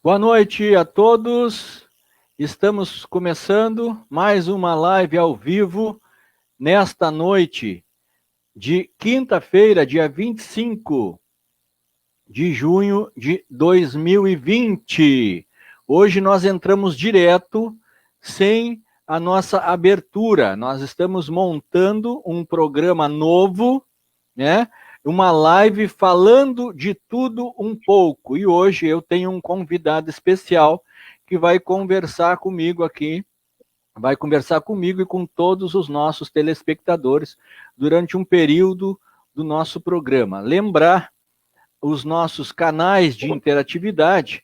Boa noite a todos. Estamos começando mais uma live ao vivo nesta noite de quinta-feira, dia 25 de junho de 2020. Hoje nós entramos direto, sem a nossa abertura. Nós estamos montando um programa novo, né? Uma live falando de tudo um pouco. E hoje eu tenho um convidado especial que vai conversar comigo aqui, vai conversar comigo e com todos os nossos telespectadores durante um período do nosso programa. Lembrar, os nossos canais de interatividade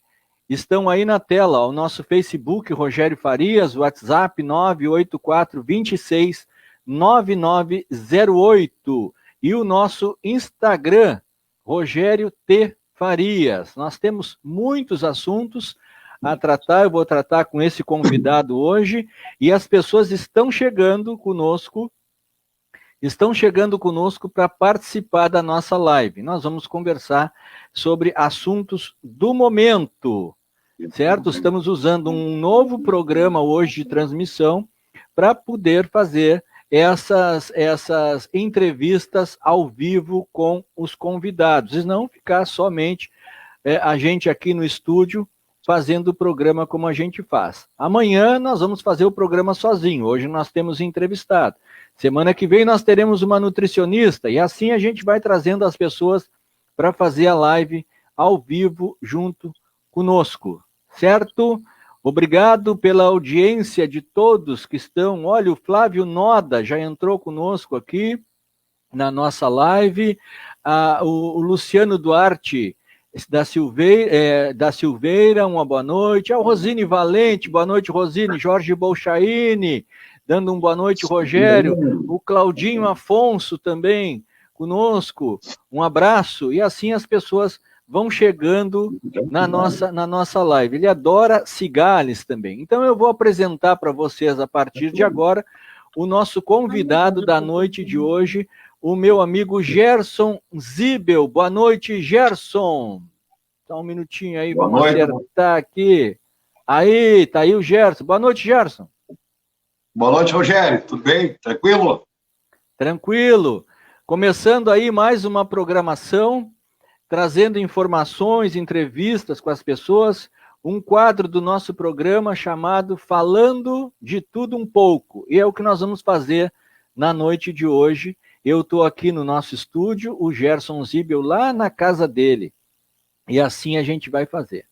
estão aí na tela, o nosso Facebook, Rogério Farias, WhatsApp 984269908 e o nosso Instagram, Rogério T. Farias. Nós temos muitos assuntos a tratar, eu vou tratar com esse convidado hoje, e as pessoas estão chegando conosco para participar da nossa live. Nós vamos conversar sobre assuntos do momento, certo? Estamos usando um novo programa hoje de transmissão para poder fazer essas entrevistas ao vivo com os convidados, e não ficar somente a gente aqui no estúdio fazendo o programa como a gente faz. Amanhã nós vamos fazer o programa sozinho, hoje nós temos entrevistado. Semana que vem nós teremos uma nutricionista, e assim a gente vai trazendo as pessoas para fazer a live ao vivo junto conosco, certo? Obrigado pela audiência de todos que estão. Olha, o Flávio Noda já entrou conosco aqui na nossa live, o Luciano Duarte da Silveira, uma boa noite. A Rosine Valente, boa noite, Rosine. Jorge Bolchaine, dando uma boa noite, Rogério. O Claudinho Afonso também conosco, um abraço. E assim as pessoas vão chegando na nossa live. Ele adora cigales também. Então eu vou apresentar para vocês, a partir de agora, o nosso convidado da noite de hoje, o meu amigo Gerson Zibel. Boa noite, Gerson. Só um minutinho aí, vamos acertar aqui. Aí, tá aí o Gerson. Boa noite, Gerson. Boa noite, Rogério. Tudo bem? Tranquilo? Tranquilo. Começando aí mais uma programação, trazendo informações, entrevistas com as pessoas, um quadro do nosso programa chamado Falando de Tudo Um Pouco. E é o que nós vamos fazer na noite de hoje. Eu estou aqui no nosso estúdio, o Gerson Zibel lá na casa dele. E assim a gente vai fazer.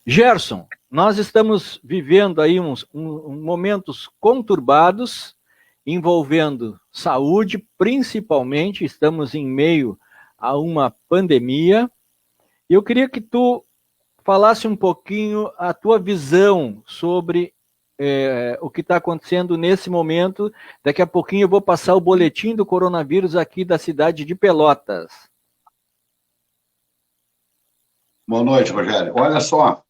Gerson, nós estamos vivendo aí uns momentos conturbados, envolvendo saúde, principalmente, estamos em meio a uma pandemia. E eu queria que tu falasse um pouquinho a tua visão sobre o que está acontecendo nesse momento. Daqui a pouquinho eu vou passar o boletim do coronavírus aqui da cidade de Pelotas. Boa noite, Rogério. Olha só,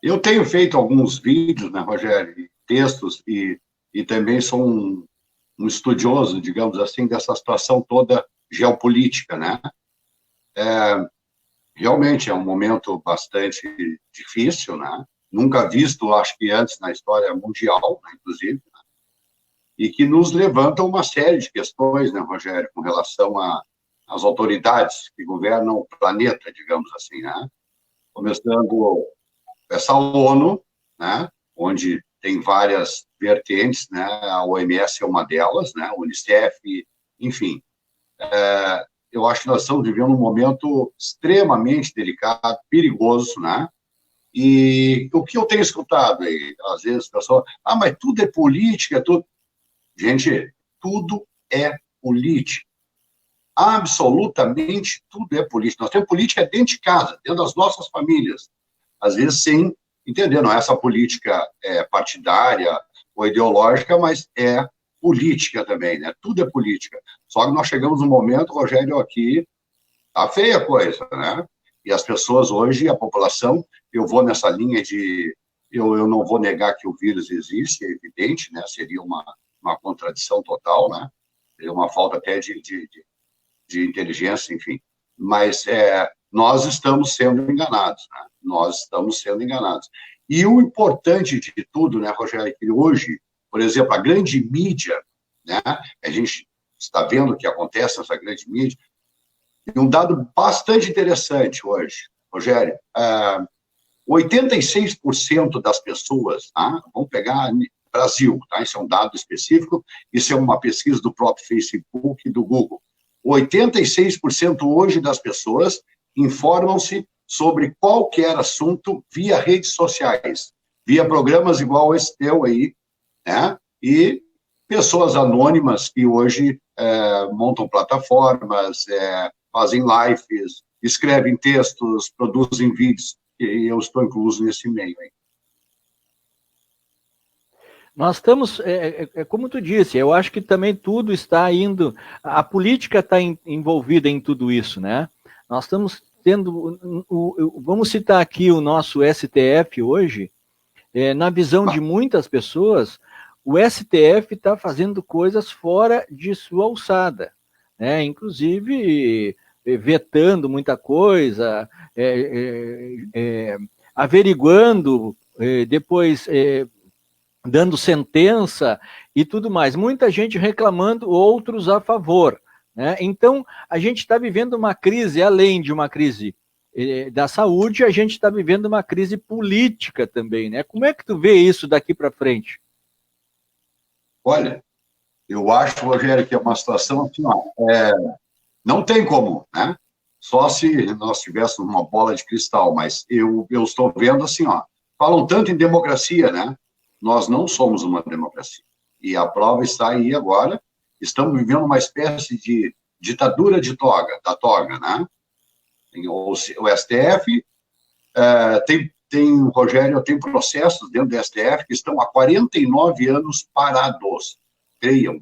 eu tenho feito alguns vídeos, né, Rogério, e textos, e também sou um estudioso, digamos assim, dessa situação toda geopolítica, né? Realmente é um momento bastante difícil, né? Nunca visto, acho que antes na história mundial, né, inclusive, né? E que nos levanta uma série de questões, né, Rogério, com relação às autoridades que governam o planeta, digamos assim, né? Começando essa ONU, né, onde tem várias vertentes, né, a OMS é uma delas, né, a Unicef, enfim. Eu acho que nós estamos vivendo um momento extremamente delicado, perigoso, né, e o que eu tenho escutado aí, às vezes, o pessoal, mas tudo é política, tudo... Gente, tudo é política. Absolutamente tudo é política. Nós temos política dentro de casa, dentro das nossas famílias. Às vezes sem entender, não é essa política partidária ou ideológica, mas é política também, né? Tudo é política. Só que nós chegamos num momento, Rogério, aqui, tá feia a coisa, né? E as pessoas hoje, a população, eu vou nessa linha de... Eu não vou negar que o vírus existe, é evidente, né? Seria uma contradição total, né? Seria uma falta até de de inteligência, enfim. Mas nós estamos sendo enganados, né? Nós estamos sendo enganados. E o importante de tudo, né, Rogério, é que hoje, por exemplo, a grande mídia, né, a gente está vendo o que acontece nessa grande mídia, e um dado bastante interessante hoje, Rogério, 86% das pessoas, tá? Vamos pegar Brasil, tá? Isso é um dado específico, isso é uma pesquisa do próprio Facebook e do Google. 86% hoje das pessoas informam-se sobre qualquer assunto via redes sociais, via programas igual esse teu aí, né? E pessoas anônimas que hoje montam plataformas, fazem lives, escrevem textos, produzem vídeos, e eu estou incluso nesse meio aí. Nós estamos, como tu disse, eu acho que também tudo está indo, a política está envolvida em tudo isso, né? Nós estamos tendo, vamos citar aqui o nosso STF hoje, na visão de muitas pessoas, o STF está fazendo coisas fora de sua alçada, né? Inclusive vetando muita coisa, averiguando, depois dando sentença e tudo mais. Muita gente reclamando, outros a favor, né? Então, a gente está vivendo uma crise, além de uma crise da saúde, a gente está vivendo uma crise política também, né? Como é que tu vê isso daqui para frente? Olha, eu acho, Rogério, que é uma situação assim, ó, não tem como, né? Só se nós tivéssemos uma bola de cristal, mas eu estou vendo assim, ó, falam tanto em democracia, né? Nós não somos uma democracia. E a prova está aí agora, estamos vivendo uma espécie de ditadura da toga, né? O STF Rogério, tem processos dentro do STF que estão há 49 anos parados. Creiam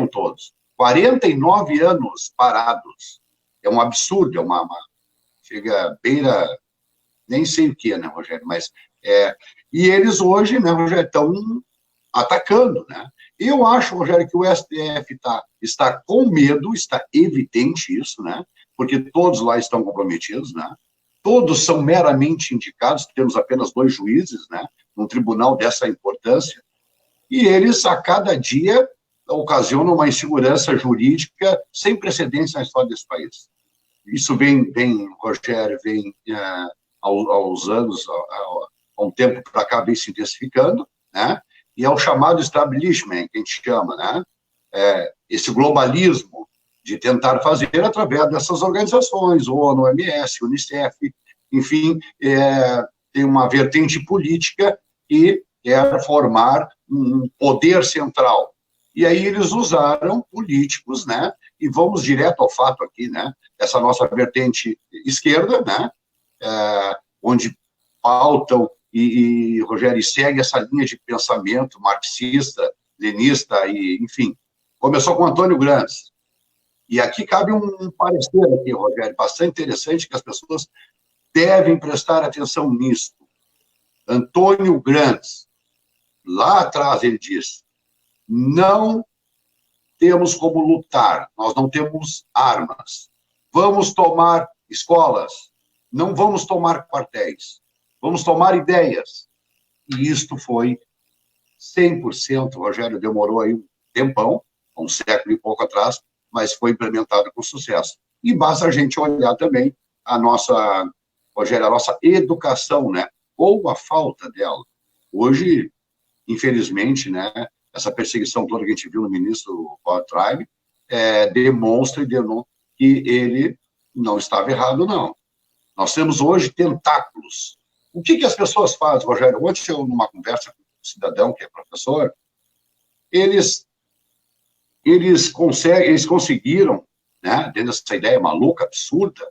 todos. 49 anos parados. É um absurdo, chega a beira, nem sei o que, né, Rogério, mas e eles hoje, né, Rogério, estão atacando, né? Eu acho, Rogério, que o STF está com medo, está evidente isso, né? Porque todos lá estão comprometidos, né? Todos são meramente indicados, temos apenas 2 juízes, né? Num tribunal dessa importância, e eles, a cada dia, ocasionam uma insegurança jurídica sem precedentes na história desse país. Isso Rogério, aos anos, há um tempo para cá, vem se intensificando, né? E é o chamado establishment, que a gente chama, né? Esse globalismo de tentar fazer através dessas organizações, ONU, OMS, Unicef, enfim, tem uma vertente política que quer formar um poder central. E aí eles usaram políticos, né? E vamos direto ao fato aqui, né? Essa nossa vertente esquerda, né? Onde pautam e Rogério, segue essa linha de pensamento marxista, leninista, e, enfim, começou com Antônio Gramsci. E aqui cabe um parecer aqui, Rogério, bastante interessante, que as pessoas devem prestar atenção nisso. Antônio Gramsci, lá atrás, ele diz: não temos como lutar, nós não temos armas. Vamos tomar escolas, não vamos tomar quartéis, vamos tomar ideias. E isto foi 100%, Rogério, demorou aí um tempão, um século e pouco atrás, mas foi implementado com sucesso. E basta a gente olhar também a nossa, Rogério, a nossa educação, né? Ou a falta dela. Hoje, infelizmente, né, essa perseguição toda que a gente viu no ministro Weintraub demonstra que ele não estava errado, não. Nós temos hoje tentáculos. O que as pessoas fazem, Rogério? Ontem, eu, numa conversa com um cidadão que é professor, eles conseguiram, né, dentro dessa ideia maluca, absurda,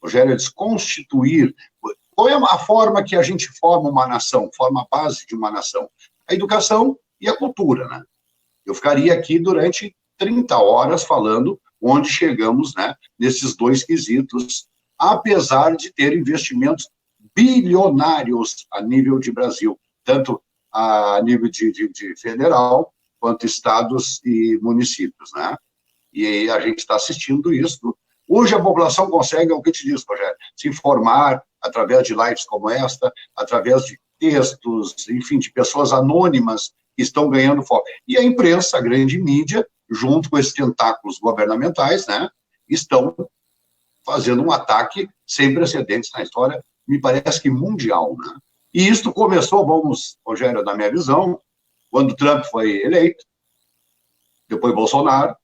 Rogério, eles constituir. Qual é a forma que a gente forma uma nação, forma a base de uma nação? A educação e a cultura, né? Eu ficaria aqui durante 30 horas falando onde chegamos, né, nesses 2 quesitos, apesar de ter investimentos bilionários a nível de Brasil, tanto a nível de federal, quanto estados e municípios, né? E a gente está assistindo isso. Hoje a população consegue, é o que eu te disse, Rogério, se informar através de lives como esta, através de textos, enfim, de pessoas anônimas que estão ganhando foco. E a imprensa, a grande mídia, junto com esses tentáculos governamentais, né, estão fazendo um ataque sem precedentes na história, me parece que mundial, né? E isso começou, Rogério, na minha visão, quando Trump foi eleito, depois Bolsonaro,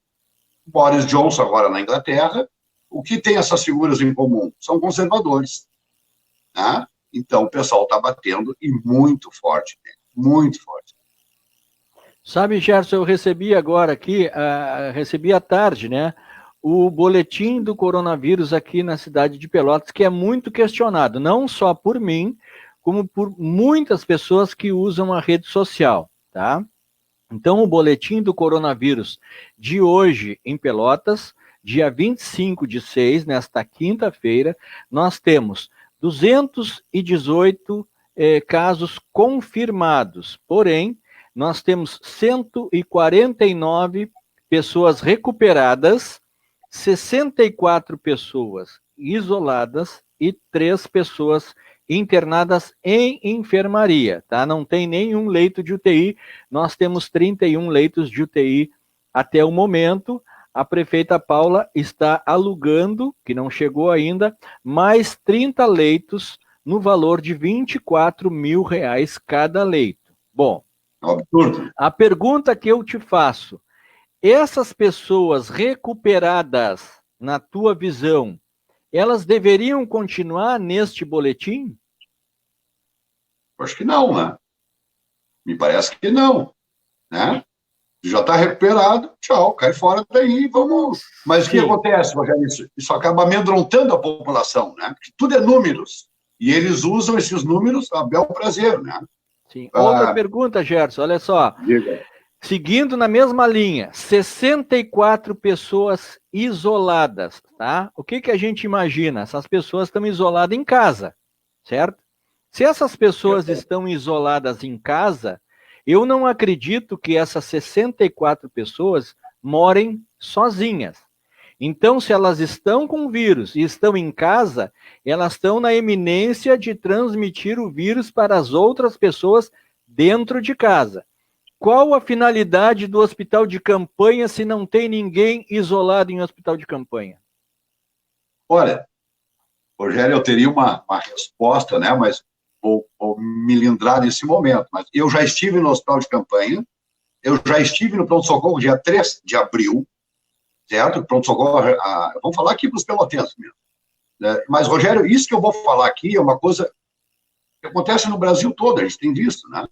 Boris Johnson agora na Inglaterra. O que tem essas figuras em comum? São conservadores, né? Então o pessoal está batendo e muito forte, né? Muito forte. Sabe, Gerson, eu recebi agora aqui, recebi à tarde, né, o boletim do coronavírus aqui na cidade de Pelotas, que é muito questionado, não só por mim, como por muitas pessoas que usam a rede social, tá? Então, o boletim do coronavírus de hoje em Pelotas, dia 25/6, nesta quinta-feira, nós temos 218 casos confirmados, porém, nós temos 149 pessoas recuperadas, 64 pessoas isoladas e 3 pessoas internadas em enfermaria, tá? Não tem nenhum leito de UTI, nós temos 31 leitos de UTI até o momento. A prefeita Paula está alugando, que não chegou ainda, mais 30 leitos no valor de R$24 mil cada leito. Bom, absurdo. A pergunta que eu te faço, essas pessoas recuperadas, na tua visão, elas deveriam continuar neste boletim? Acho que não, né? Me parece que não, né? Já está recuperado, tchau, cai fora daí, vamos... Mas o que acontece, Rogério? Isso acaba amedrontando a população, né? Porque tudo é números, e eles usam esses números a bel prazer, né? Sim. Outra pergunta, Gerson, olha só. Diga. Seguindo na mesma linha, 64 pessoas isoladas, tá? O que a gente imagina? Essas pessoas estão isoladas em casa, certo? Se essas pessoas estão isoladas em casa, eu não acredito que essas 64 pessoas morem sozinhas. Então, se elas estão com o vírus e estão em casa, elas estão na iminência de transmitir o vírus para as outras pessoas dentro de casa. Qual a finalidade do hospital de campanha se não tem ninguém isolado em hospital de campanha? Olha, Rogério, eu teria uma resposta, né? Mas vou me lindrar nesse momento. Mas eu já estive no hospital de campanha, eu já estive no pronto-socorro dia 3 de abril, certo? Pronto-socorro, vamos falar aqui para os pelotenses mesmo. Né? Mas, Rogério, isso que eu vou falar aqui é uma coisa que acontece no Brasil todo, a gente tem visto, né?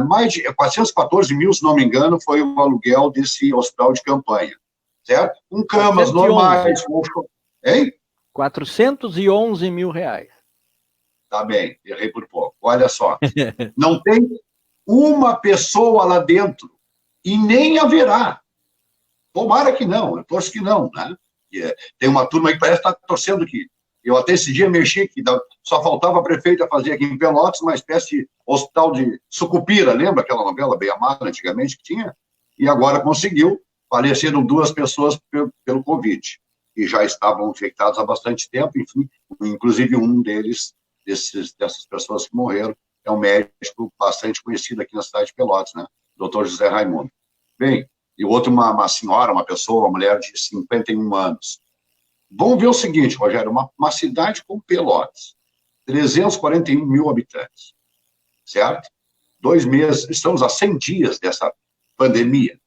Mais de 414 mil, se não me engano, foi o aluguel desse hospital de campanha, certo? Com camas 411. normais. Hein? 411 mil reais. Tá bem, errei por pouco. Olha só, não tem uma pessoa lá dentro e nem haverá. Tomara que não, eu torço que não, né? Tem uma turma aí que parece estar torcendo que eu até esse dia mexi que só faltava a prefeita fazer aqui em Pelotas uma espécie de hospital de Sucupira, lembra aquela novela bem amada antigamente que tinha? E agora conseguiu, faleceram 2 pessoas pelo Covid, e já estavam infectados há bastante tempo, enfim, inclusive um dessas pessoas que morreram é um médico bastante conhecido aqui na cidade de Pelotas, né? Dr. José Raimundo. Bem, e o outro uma senhora, uma pessoa, uma mulher de 51 anos. Vamos ver o seguinte, Rogério, uma cidade como Pelotas, 341 mil habitantes, certo? 2 meses, estamos a 100 dias dessa pandemia.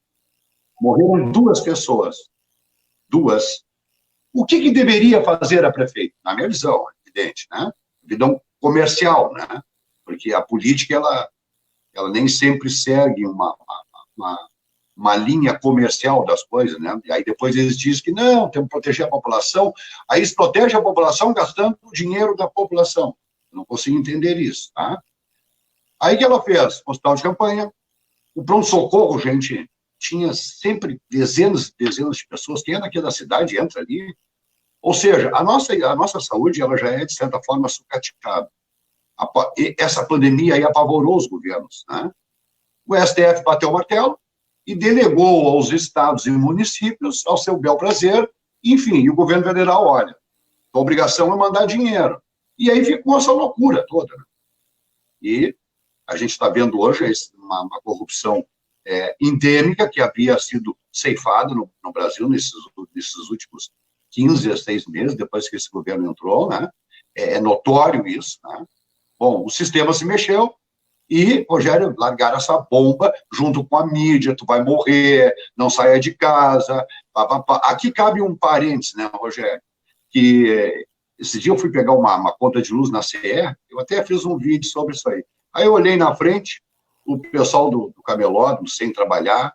Morreram 2 pessoas. 2. O que deveria fazer a prefeita? Na minha visão, evidente, né? Visão comercial, né? Porque a política, ela nem sempre segue uma linha comercial das coisas, né? E aí depois eles dizem que não, temos que proteger a população, aí eles protegem a população gastando o dinheiro da população. Eu não consigo entender isso, tá? Aí que ela fez? Hospital de campanha, o pronto-socorro, gente, tinha sempre dezenas e dezenas de pessoas, quem é daqui da cidade entra ali. Ou seja, a nossa saúde, ela já é, de certa forma, sucateada. Essa pandemia aí apavorou os governos, né? O STF bateu o martelo, e delegou aos estados e municípios ao seu bel prazer, enfim, e o governo federal, olha, a obrigação é mandar dinheiro. E aí ficou essa loucura toda. Né? E a gente está vendo hoje uma corrupção endêmica que havia sido ceifada no Brasil nesses últimos 15 a 6 meses, depois que esse governo entrou, né? É notório isso, né? Bom, o sistema se mexeu e, Rogério, largaram essa bomba junto com a mídia, tu vai morrer, não saia de casa, pá, pá, pá. Aqui cabe um parênteses, né, Rogério, que esse dia eu fui pegar uma conta de luz na CE, eu até fiz um vídeo sobre isso aí. Aí eu olhei na frente, o pessoal do camelódromo sem trabalhar,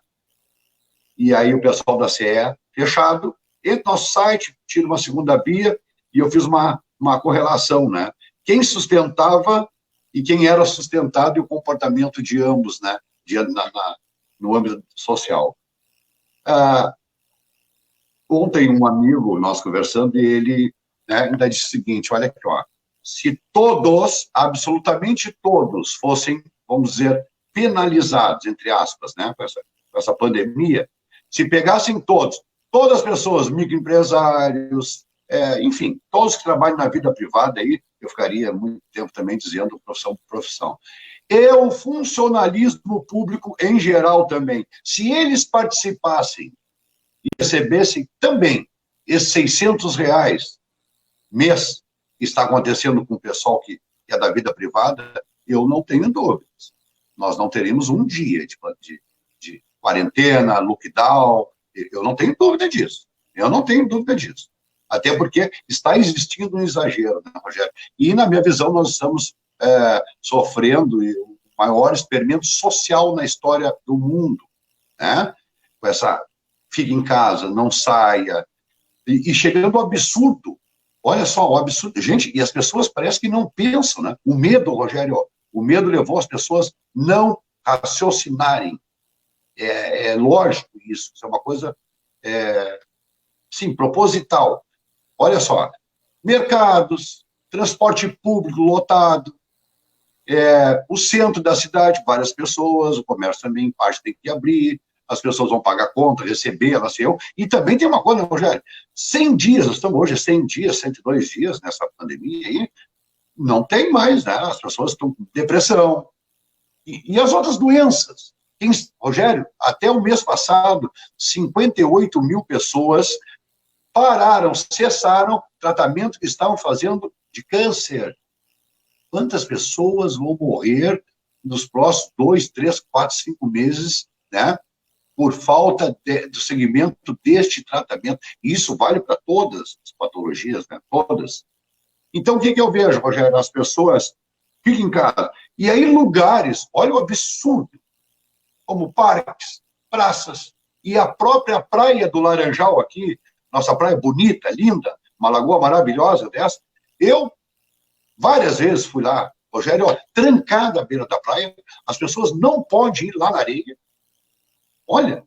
e aí o pessoal da CE fechado, entra no nosso site, tira uma segunda via, e eu fiz uma correlação, né? Quem sustentava e quem era sustentado e o comportamento de ambos, né? No âmbito social. Ontem um amigo nós conversando, e ele, né, ainda disse o seguinte, olha aqui, ó, se todos, absolutamente todos, fossem, vamos dizer, penalizados, entre aspas, né, com essa pandemia, se pegassem todas as pessoas, microempresários, enfim, todos que trabalham na vida privada, aí, eu ficaria muito tempo também dizendo profissão por profissão. E o funcionalismo público em geral também. Se eles participassem e recebessem também esses R$600 mês, que está acontecendo com o pessoal que é da vida privada, eu não tenho dúvidas. Nós não teríamos um dia de quarentena, lockdown, eu não tenho dúvida disso. Eu não tenho dúvida disso. Até porque está existindo um exagero, né, Rogério? E, na minha visão, nós estamos sofrendo o maior experimento social na história do mundo, né? Com essa fique em casa, não saia, e chegando ao absurdo. Olha só, o absurdo. Gente, e as pessoas parecem que não pensam, né? O medo, Rogério, o medo levou as pessoas não raciocinarem. É lógico isso é uma coisa, sim, proposital. Olha só, mercados, transporte público lotado, o centro da cidade, várias pessoas, o comércio também, parte tem que abrir, as pessoas vão pagar conta, receber, elas eu. E também tem uma coisa, Rogério, 100 dias, nós estamos hoje 100 dias, 102 dias nessa pandemia aí, não tem mais, né? As pessoas estão com depressão. E as outras doenças? Rogério, até o mês passado, 58 mil pessoas pararam, cessaram tratamento que estavam fazendo de câncer. Quantas pessoas vão morrer nos próximos 2, 3, 4, 5 meses, né? Por falta do segmento deste tratamento. E isso vale para todas as patologias, né? Todas. Então, o que eu vejo, Rogério? As pessoas ficam em casa. E aí, lugares, olha o absurdo, como parques, praças, e a própria praia do Laranjal aqui, nossa praia bonita, linda, uma lagoa maravilhosa dessa, eu várias vezes fui lá, Rogério, trancada à beira da praia, as pessoas não podem ir lá na areia. Olha,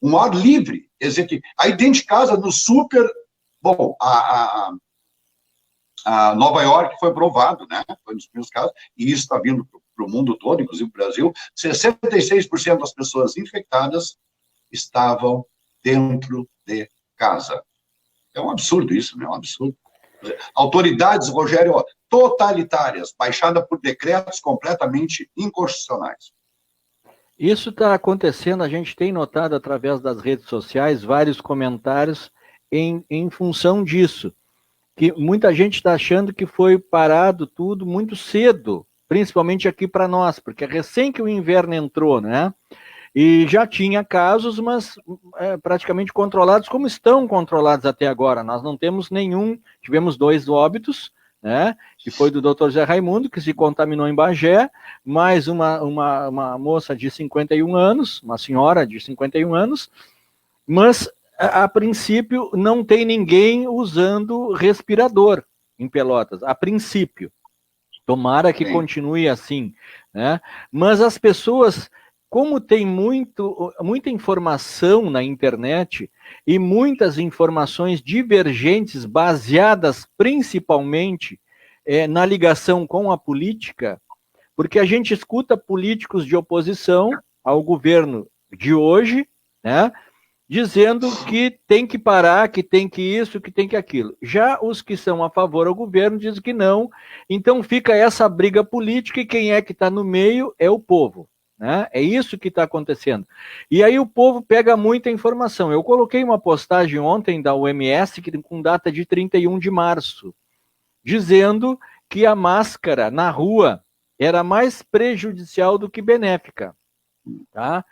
um ar livre. Quer dizer que aí dentro de casa, no super, bom, a Nova York foi provado, né? Foi nos primeiros casos, e isso está vindo para o mundo todo, inclusive o Brasil, 66% das pessoas infectadas estavam dentro de casa. É um absurdo isso, né? É um absurdo. Autoridades, Rogério, totalitárias, baixadas por decretos completamente inconstitucionais. Isso está acontecendo, a gente tem notado através das redes sociais vários comentários em função disso, que muita gente está achando que foi parado tudo muito cedo, principalmente aqui para nós, porque é recém que o inverno entrou, né? E já tinha casos, mas praticamente controlados, como estão controlados até agora. Nós não temos nenhum, tivemos 2 óbitos, né? Que foi do Dr. Zé Raimundo, que se contaminou em Bagé, mais uma moça de 51 anos, uma senhora de 51 anos, mas a princípio não tem ninguém usando respirador em Pelotas, a princípio. Tomara que continue assim, né? Mas as pessoas, como tem muita informação na internet e muitas informações divergentes, baseadas principalmente na ligação com a política, porque a gente escuta políticos de oposição ao governo de hoje, né, dizendo que tem que parar, que tem que isso, que tem que aquilo. Já os que são a favor ao governo dizem que não, então fica essa briga política e quem é que está no meio é o povo. Né? É isso que está acontecendo. E aí o povo pega muita informação. Eu coloquei uma postagem ontem da OMS, com data de 31 de março, dizendo que a máscara na rua era mais prejudicial do que benéfica. Tá?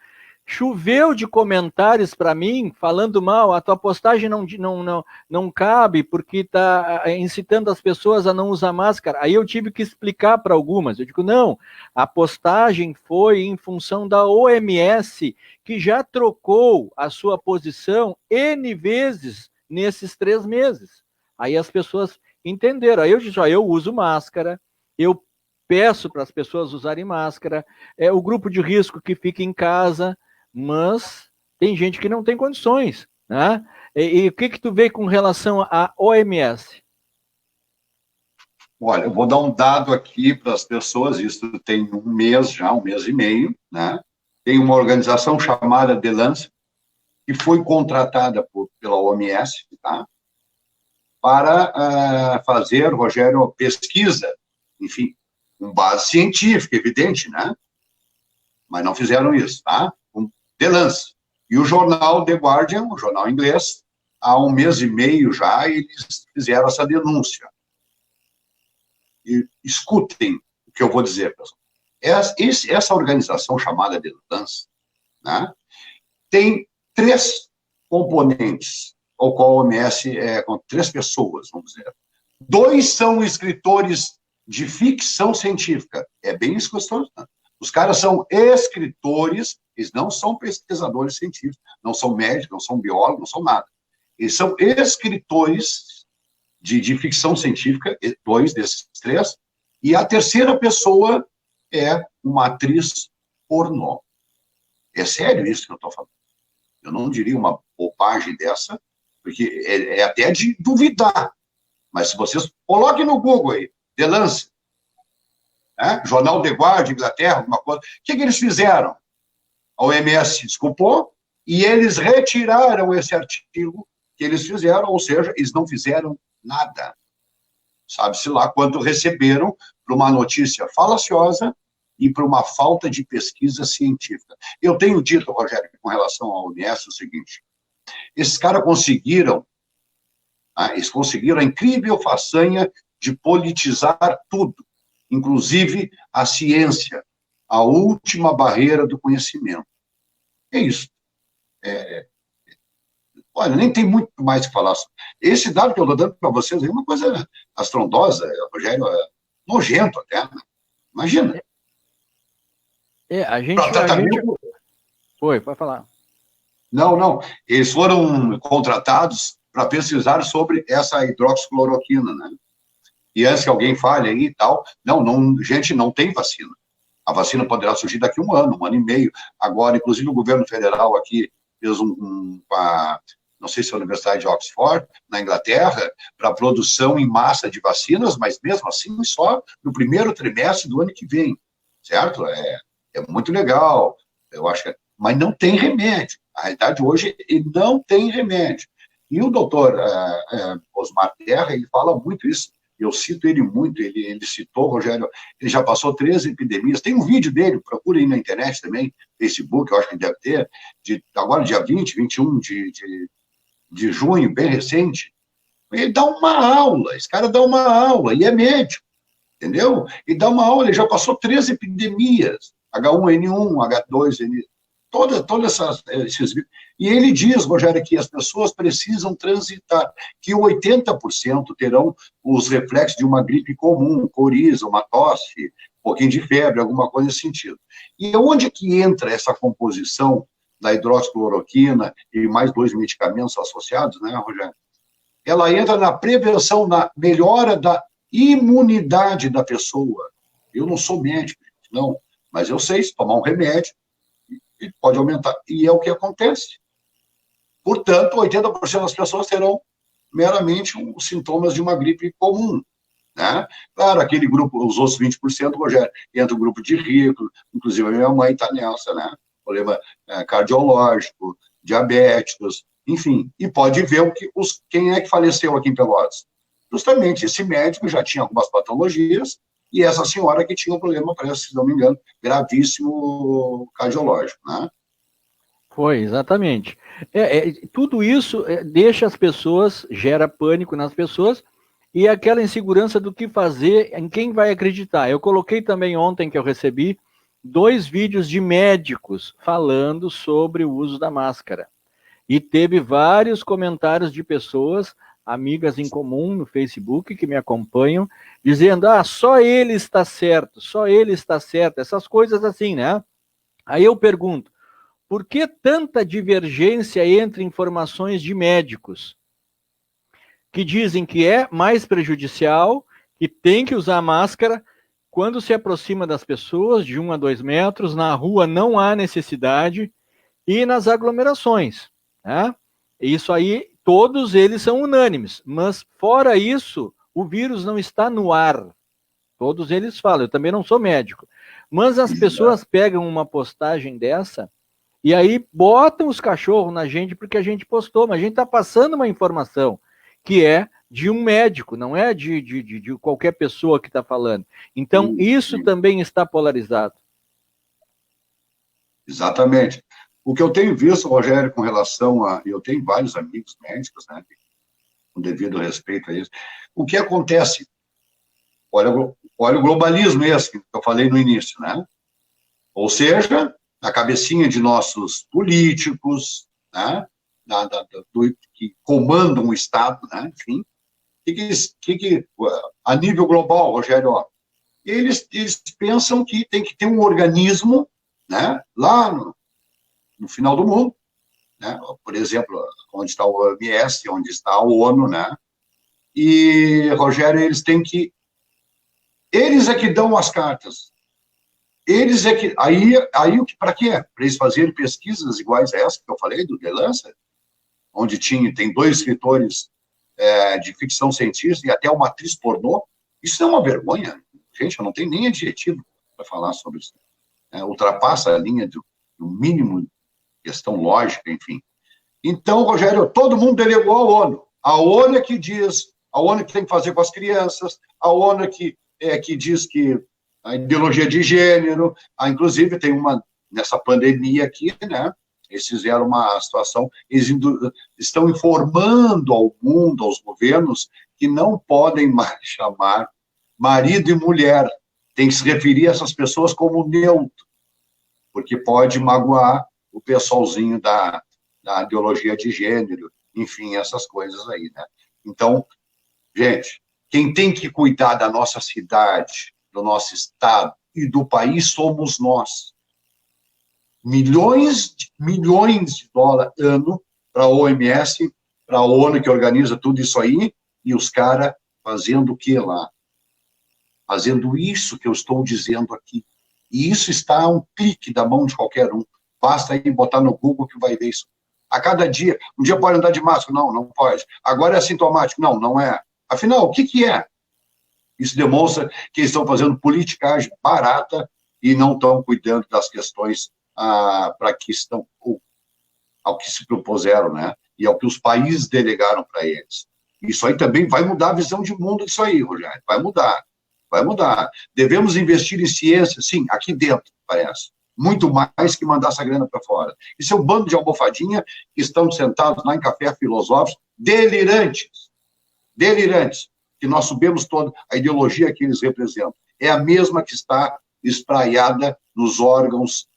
Choveu de comentários para mim, falando mal, a tua postagem não cabe, porque está incitando as pessoas a não usar máscara. Aí eu tive que explicar para algumas. Eu digo, não, a postagem foi em função da OMS, que já trocou a sua posição N vezes nesses 3 meses. Aí as pessoas entenderam. Aí eu disse, ó, eu uso máscara, eu peço para as pessoas usarem máscara, é o grupo de risco que fica em casa, mas tem gente que não tem condições, né? E o que tu vê com relação à OMS? Olha, eu vou dar um dado aqui para as pessoas, isso tem um mês já, um mês e meio, né? Tem uma organização chamada The Lancet, que foi contratada pela OMS, tá? Para fazer, Rogério, pesquisa, enfim, com base científica, evidente, né? Mas não fizeram isso, tá? The Lancet. E o jornal The Guardian, o jornal inglês, há um mês e meio já, eles fizeram essa denúncia. E escutem o que eu vou dizer, pessoal. Essa organização chamada The Lancet, né, tem 3 componentes, ao qual a OMS com 3 pessoas, vamos dizer. 2 são escritores de ficção científica. É bem isso que eu estou falando. Os caras são escritores, eles não são pesquisadores científicos, não são médicos, não são biólogos, não são nada. Eles são escritores de ficção científica, 2 desses 3, e a terceira pessoa é uma atriz pornô. É sério isso que eu estou falando. Eu não diria uma bobagem dessa, porque é até de duvidar. Mas se vocês coloquem no Google aí, The Lancet, jornal The Guardian, Inglaterra, alguma coisa. O que eles fizeram? A OMS se desculpou e eles retiraram esse artigo que eles fizeram, ou seja, eles não fizeram nada. Sabe-se lá quanto receberam para uma notícia falaciosa e para uma falta de pesquisa científica. Eu tenho dito, Rogério, com relação à OMS, o seguinte, esses caras conseguiram a incrível façanha de politizar tudo, inclusive a ciência, a última barreira do conhecimento. É isso. Olha, nem tem muito mais que falar. Esse dado que eu estou dando para vocês é uma coisa astrondosa, Rogério, nojento até, né? Imagina. A gente... Oi, pode falar. Não. Eles foram contratados para pesquisar sobre essa hidroxicloroquina, né? E antes que alguém fale aí e tal, gente, não tem vacina. A vacina poderá surgir daqui a um ano e meio. Agora, inclusive, o governo federal aqui fez não sei se é a Universidade de Oxford, na Inglaterra, para produção em massa de vacinas, mas mesmo assim só no primeiro trimestre do ano que vem, certo? É muito legal, eu acho que... Mas não tem remédio. A realidade hoje, ele não tem remédio. E o doutor Osmar Terra, ele fala muito isso. Eu cito ele muito, ele citou, Rogério, ele já passou 13 epidemias, tem um vídeo dele, procura aí na internet também, Facebook, eu acho que deve ter, agora dia 20, 21 de junho, bem recente, ele dá uma aula, esse cara dá uma aula, e é médico, entendeu? Ele dá uma aula, ele já passou 13 epidemias, H1N1, H2N1, todas esses... E ele diz, Rogério, que as pessoas precisam transitar, que 80% terão os reflexos de uma gripe comum, coriza, uma tosse, um pouquinho de febre, alguma coisa nesse sentido. E onde que entra essa composição da hidroxicloroquina e mais 2 medicamentos associados, né, Rogério? Ela entra na prevenção, na melhora da imunidade da pessoa. Eu não sou médico, não, mas eu sei, se tomar um remédio, ele pode aumentar. E é o que acontece. Portanto, 80% das pessoas terão meramente os sintomas de uma gripe comum. Né? Claro, aquele grupo, os outros 20%, Rogério, entra o grupo de rico, inclusive a minha mãe está nessa, né? problema cardiológico, diabéticos, enfim. E pode ver quem é que faleceu aqui em Pelotas. Justamente, esse médico já tinha algumas patologias, e essa senhora que tinha um problema, parece, se não me engano, gravíssimo cardiológico, né? Foi, exatamente. Tudo isso deixa as pessoas, gera pânico nas pessoas, e aquela insegurança do que fazer, em quem vai acreditar. Eu coloquei também ontem que eu recebi 2 vídeos de médicos falando sobre o uso da máscara. E teve vários comentários de pessoas, amigas em comum no Facebook, que me acompanham, dizendo, só ele está certo, essas coisas assim, né? Aí eu pergunto, por que tanta divergência entre informações de médicos que dizem que é mais prejudicial, que tem que usar máscara quando se aproxima das pessoas, de 1 a 2 metros, na rua não há necessidade, e nas aglomerações, né? Isso aí, todos eles são unânimes, mas fora isso, o vírus não está no ar. Todos eles falam, eu também não sou médico. Mas as pessoas pegam uma postagem dessa e aí botam os cachorros na gente porque a gente postou, mas a gente está passando uma informação que é de um médico, não é de qualquer pessoa que está falando. Então, isso também está polarizado. Exatamente. O que eu tenho visto, Rogério, com relação a... Eu tenho vários amigos médicos, né? Com devido respeito a isso. O que acontece? Olha o globalismo esse que eu falei no início, né? Ou seja, a cabecinha de nossos políticos, né? Que comandam o Estado, né? Enfim, a nível global, Rogério, eles pensam que tem que ter um organismo, né? Lá no final do mundo, né? Por exemplo, onde está o OMS, onde está a ONU, né? E, Rogério, eles é que dão as cartas. Eles é que... Aí para quê? Para eles fazerem pesquisas iguais a essa que eu falei, do The Lancet, onde tem 2 escritores de ficção científica e até uma atriz pornô. Isso é uma vergonha. Gente, eu não tenho nem adjetivo para falar sobre isso. Ultrapassa a linha do mínimo questão lógica, enfim. Então, Rogério, todo mundo delegou à ONU. A ONU é que diz, a ONU que tem que fazer com as crianças, a ONU que diz que a ideologia de gênero, inclusive tem nessa pandemia aqui, né? Eles fizeram uma situação, eles estão informando ao mundo, aos governos, que não podem mais chamar marido e mulher, tem que se referir a essas pessoas como neutro, porque pode magoar o pessoalzinho da ideologia de gênero, enfim, essas coisas aí, né? Então, gente, quem tem que cuidar da nossa cidade, do nosso estado e do país somos nós. Milhões de dólares ano para a OMS, para a ONU que organiza tudo isso aí, e os caras fazendo o que lá? Fazendo isso que eu estou dizendo aqui. E isso está a um clique da mão de qualquer um. Basta ir botar no Google que vai ver isso. A cada dia, um dia pode andar de máscara? Não, não pode. Agora é assintomático? Não, não é. Afinal, o que é? Isso demonstra que eles estão fazendo politicagem barata e não estão cuidando das questões para que estão ao que se propuseram, né? E ao que os países delegaram para eles. Isso aí também vai mudar a visão de mundo disso aí, Rogério. Vai mudar. Vai mudar. Devemos investir em ciência, sim, aqui dentro, parece. Muito mais que mandar essa grana para fora. Isso é um bando de almofadinha que estão sentados lá em café filosóficos, delirantes, que nós subimos toda a ideologia que eles representam. É a mesma que está espraiada nos órgãos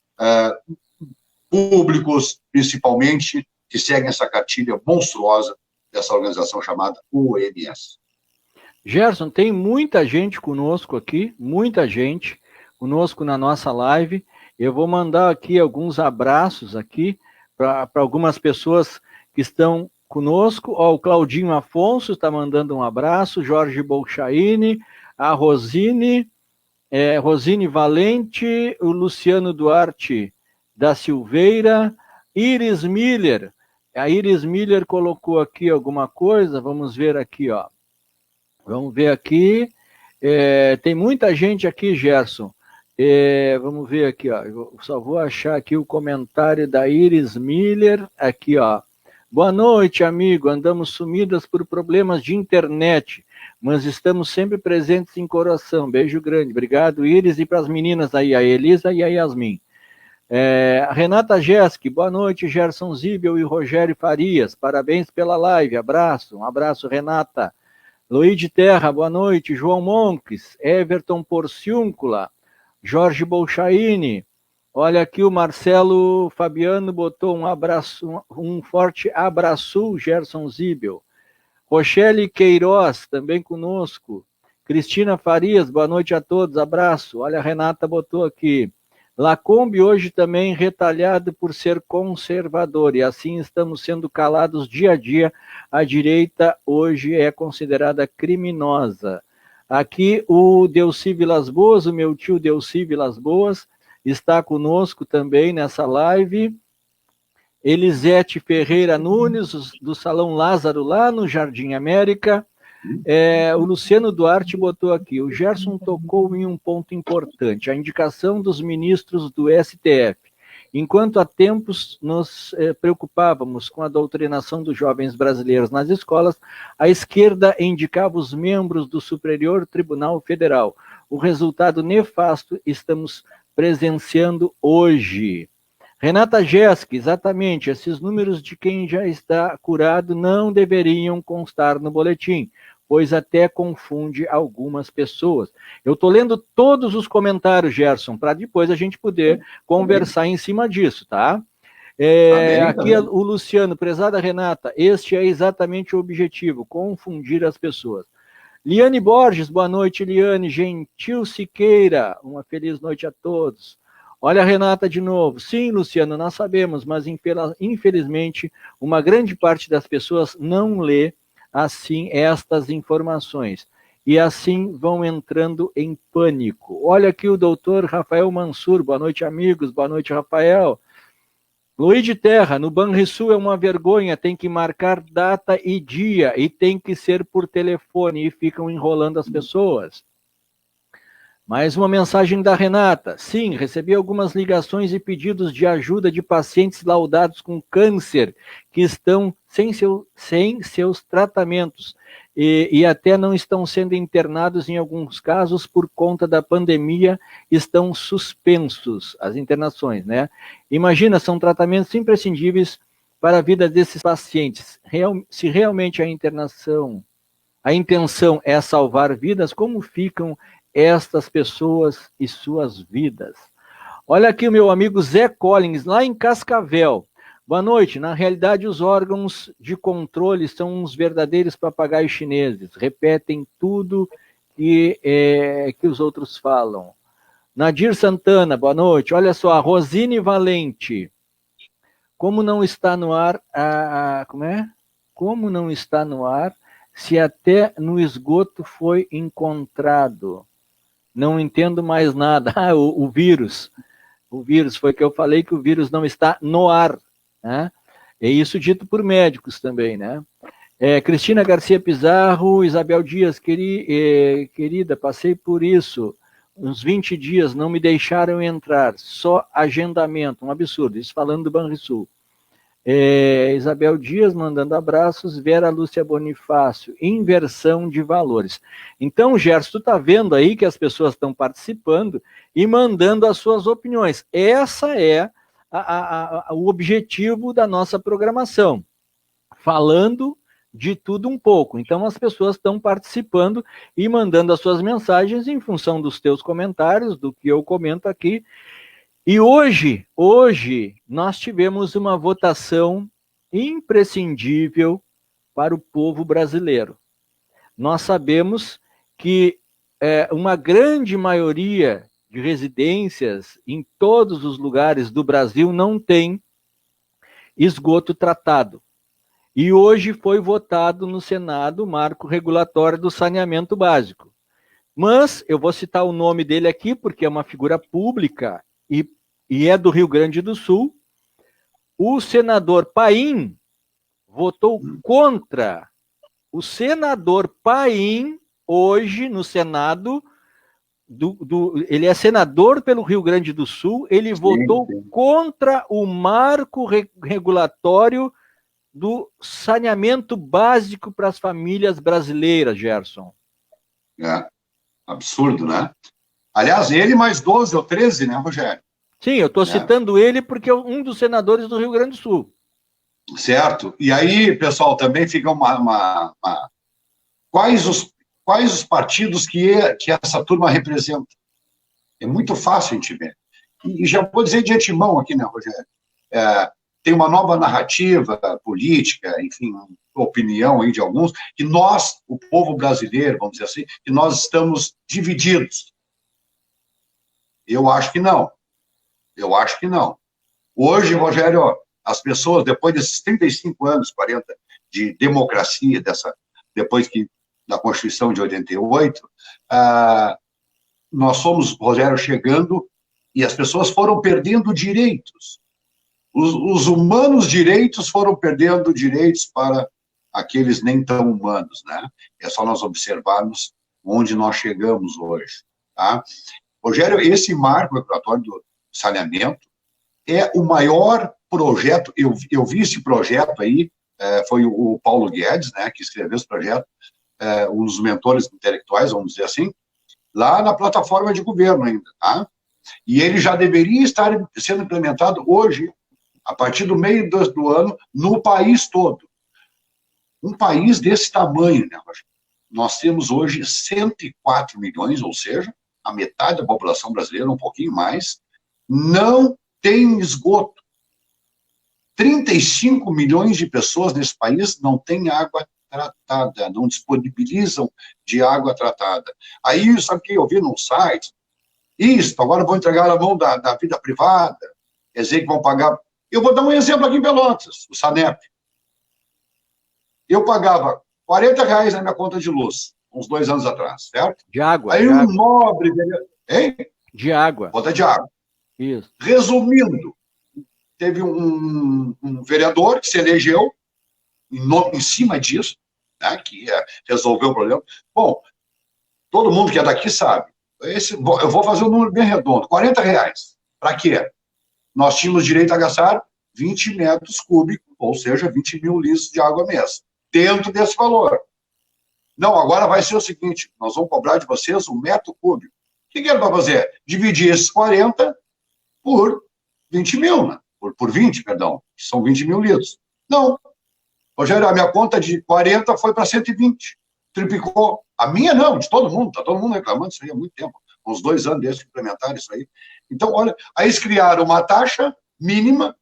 públicos, principalmente, que seguem essa cartilha monstruosa dessa organização chamada OMS. Gerson, tem muita gente conosco aqui, muita gente conosco na nossa live. Eu vou mandar aqui alguns abraços aqui para algumas pessoas que estão conosco. O Claudinho Afonso está mandando um abraço, Jorge Bolchaine, a Rosine Valente, o Luciano Duarte da Silveira, Iris Miller. A Iris Miller colocou aqui alguma coisa, vamos ver aqui, ó. Vamos ver aqui. Tem muita gente aqui, Gerson. Vamos ver aqui, ó. Eu só vou achar aqui o comentário da Iris Miller, aqui, ó. Boa noite, amigo. Andamos sumidas por problemas de internet, mas estamos sempre presentes em coração. Beijo grande. Obrigado, Iris, e para as meninas aí, a Elisa e a Yasmin. A Renata Jeski, boa noite, Gerson Zibel e Rogério Farias. Parabéns pela live. Abraço. Um abraço, Renata. Luíde Terra, boa noite. João Monques, Everton Porciúncula, Jorge Bolchaini. Olha aqui o Marcelo Fabiano botou um abraço, um forte abraço, Gerson Zibel. Rochelle Queiroz, também conosco. Cristina Farias, boa noite a todos, abraço. Olha, a Renata botou aqui. Lacombe hoje também retalhado por ser conservador, e assim estamos sendo calados dia a dia. A direita hoje é considerada criminosa. Aqui o Delci Vilas Boas, o meu tio Delci Vilas Boas, está conosco também nessa live. Elisete Ferreira Nunes, do Salão Lázaro, lá no Jardim América. O Luciano Duarte botou aqui, o Gerson tocou em um ponto importante, a indicação dos ministros do STF. Enquanto há tempos nos preocupávamos com a doutrinação dos jovens brasileiros nas escolas, a esquerda indicava os membros do Superior Tribunal Federal. O resultado nefasto estamos presenciando hoje. Renata Jeski, exatamente, esses números de quem já está curado não deveriam constar no boletim, pois até confunde algumas pessoas. Eu estou lendo todos os comentários, Gerson, para depois a gente poder conversar em cima disso, tá? Aqui o Luciano, prezada Renata, este é exatamente o objetivo, confundir as pessoas. Liane Borges, boa noite, Liane. Gentil Siqueira, uma feliz noite a todos. Olha a Renata de novo. Sim, Luciano, nós sabemos, mas infelizmente uma grande parte das pessoas não lê assim estas informações. E assim vão entrando em pânico. Olha aqui o doutor Rafael Mansur. Boa noite, amigos. Boa noite, Rafael. Luiz de Terra, no Banrisul é uma vergonha, tem que marcar data e dia, e tem que ser por telefone, e ficam enrolando as pessoas. Mais uma mensagem da Renata. Sim, recebi algumas ligações e pedidos de ajuda de pacientes laudados com câncer, que estão sem seus tratamentos, e até não estão sendo internados em alguns casos por conta da pandemia, estão suspensos as internações, né? Imagina, são tratamentos imprescindíveis para a vida desses pacientes. Se realmente a intenção é salvar vidas, como ficam estas pessoas e suas vidas? Olha aqui o meu amigo Zé Collins, lá em Cascavel. Boa noite. Na realidade, os órgãos de controle são uns verdadeiros papagaios chineses. Repetem tudo que os outros falam. Nadir Santana, boa noite. Olha só, a Rosine Valente. Como não está no ar... Como não está no ar se até no esgoto foi encontrado? Não entendo mais nada. O vírus. O vírus, foi que eu falei que o vírus não está no ar, né? É isso dito por médicos também, né? Cristina Garcia Pizarro, Isabel Dias, querida, passei por isso, uns 20 dias, não me deixaram entrar, só agendamento, um absurdo, isso falando do Banrisul. Isabel Dias mandando abraços, Vera Lúcia Bonifácio, inversão de valores. Então, Gerson, tu está vendo aí que as pessoas estão participando e mandando as suas opiniões. Essa é o objetivo da nossa programação, falando de tudo um pouco. Então, as pessoas estão participando e mandando as suas mensagens em função dos teus comentários, do que eu comento aqui. E hoje nós tivemos uma votação imprescindível para o povo brasileiro. Nós sabemos que uma grande maioria de residências em todos os lugares do Brasil não tem esgoto tratado. E hoje foi votado no Senado o marco regulatório do saneamento básico. Mas eu vou citar o nome dele aqui, porque é uma figura pública e é do Rio Grande do Sul. O senador Paim votou contra. O senador Paim, hoje, no Senado, ele é senador pelo Rio Grande do Sul, ele votou contra o marco regulatório do saneamento básico para as famílias brasileiras, Gerson. É, absurdo, né? Aliás, ele mais 12 ou 13, né, Rogério? Sim, eu estou citando ele porque é um dos senadores do Rio Grande do Sul. Certo. E aí, pessoal, também fica Quais os partidos que essa turma representa? É muito fácil a gente ver. E já vou dizer de antemão aqui, né, Rogério? Tem uma nova narrativa política, enfim, opinião aí de alguns, que nós, o povo brasileiro, vamos dizer assim, que nós estamos divididos. Eu acho que não. Eu acho que não. Hoje, Rogério, as pessoas, depois desses 35 anos, 40, de democracia, depois da Constituição de 88, nós fomos, Rogério, chegando e as pessoas foram perdendo direitos. Os humanos direitos foram perdendo direitos para aqueles nem tão humanos, né? É só nós observarmos onde nós chegamos hoje, tá? Rogério, esse marco regulatório do saneamento é o maior projeto, eu vi esse projeto aí, foi o Paulo Guedes, né, que escreveu esse projeto, um dos mentores intelectuais, vamos dizer assim, lá na plataforma de governo ainda, tá? E ele já deveria estar sendo implementado hoje, a partir do meio do ano, no país todo. Um país desse tamanho, né, Rogério? Nós temos hoje 104 milhões, ou seja, a metade da população brasileira, um pouquinho mais, não tem esgoto. 35 milhões de pessoas nesse país não têm água tratada, não disponibilizam de água tratada. Aí, sabe o que eu vi num site? Isso, agora vão entregar na mão da vida privada, quer dizer que vão pagar... Eu vou dar um exemplo aqui em Pelotas, o Sanep. Eu pagava R$40 na minha conta de luz, uns 2 anos atrás, certo? De água. Aí nobre... Hein? De água. Conta de água. Isso. Resumindo, teve um vereador que se elegeu em cima disso, né, que ia resolver o problema. Bom, todo mundo que é daqui sabe. Eu vou fazer um número bem redondo, R$40. Para quê? Nós tínhamos direito a gastar 20 metros cúbicos, ou seja, 20 mil litros de água mês, dentro desse valor. Não, agora vai ser o seguinte, nós vamos cobrar de vocês 1 metro cúbico. O que era para fazer? Dividir esses 40 por 20 mil, né? Por 20, perdão, que são 20 mil litros. Não. Rogério, a minha conta de 40 foi para 120. Triplicou. A minha não, de todo mundo. Está todo mundo reclamando disso aí há muito tempo. Uns 2 anos desde que implementaram isso aí. Então, olha, aí eles criaram uma taxa mínima,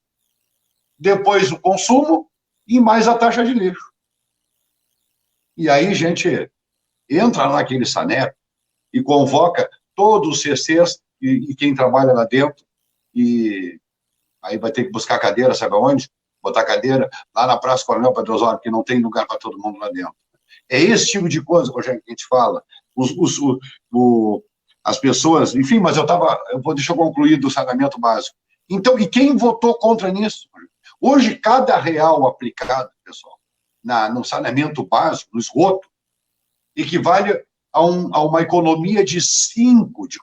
depois o consumo e mais a taxa de lixo. E aí, gente, entra naquele Sanep e convoca todos os CCs e quem trabalha lá dentro, e aí vai ter que buscar cadeira, sabe aonde? Botar cadeira lá na Praça Coronel Pedro Osório, porque não tem lugar para todo mundo lá dentro. É esse tipo de coisa, Rogério, que a gente fala. As pessoas, enfim, mas deixa eu concluir do saneamento básico. Então, e quem votou contra nisso? Hoje, cada real aplicado, pessoal, no saneamento básico, no esgoto, equivale a uma economia de